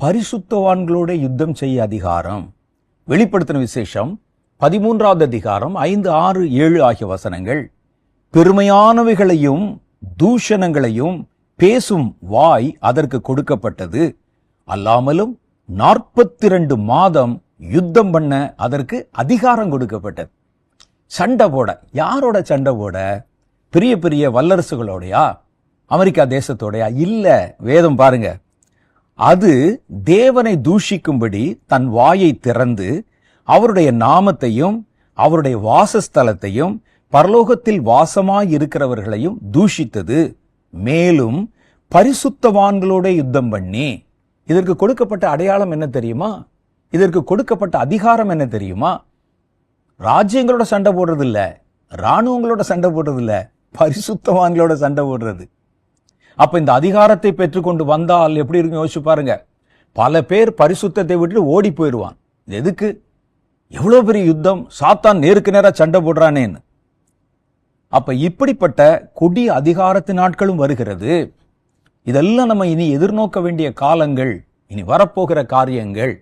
பரிசுத்தவான்களோட யுத்தம் செய்ய அதிகாரம். வெளிப்படுத்தின விசேஷம் 13வது அதிகாரம் 5, 6, 7 ஆகிய வசனங்கள். பெருமையானவைகளையும் தூஷணங்களையும் பேசும் வாய் அதற்கு கொடுக்கப்பட்டது. அல்லாமலும் 42 மாதம் யுத்தம் பண்ண அதற்கு அதிகாரம் கொடுக்கப்பட்டது. சண்டை போட. யாரோட சண்டை போட? பெரிய பெரிய வல்லரசுகளோடையா? அமெரிக்கா தேசத்தோடையா? இல்ல. வேதம் பாருங்க, அது தேவனை தூஷிக்கும்படி தன் வாயை திறந்து அவருடைய நாமத்தையும் அவருடைய வாசஸ்தலத்தையும் பரலோகத்தில் வாசமாயிருக்கிறவர்களையும் தூஷித்தது. மேலும் பரிசுத்தவான்களோட யுத்தம் பண்ணி. இதற்கு கொடுக்கப்பட்ட அடையாளம் என்ன தெரியுமா? இதற்கு கொடுக்கப்பட்ட அதிகாரம் என்ன தெரியுமா? ராஜ்யங்களோட சண்டை போடுறது இல்ல, ராணுவங்களோட சண்டை போடுறது இல்ல, பரிசுத்தவான்களோட சண்டை போடுறது. அப்ப இந்த அதிகாரத்தை பெற்றுக்கொண்டு வந்தால் எப்படி இருக்கும் யோசிச்சு பாருங்க. பல பேர் பரிசுத்தத்தை விட்டு ஓடி போயிடுவான். எதுக்கு? எவ்வளவு பெரிய யுத்தம், சாத்தான் நேருக்கு நேரா சண்டை போடுறானேன்னு. அப்ப இப்படிப்பட்ட கொடிய அதிகாரத்து நாட்களும் வருகிறது. இதெல்லாம் நம்ம இனி எதிர்நோக்க வேண்டிய காலங்கள், இனி வரப்போகிற காரியங்கள்.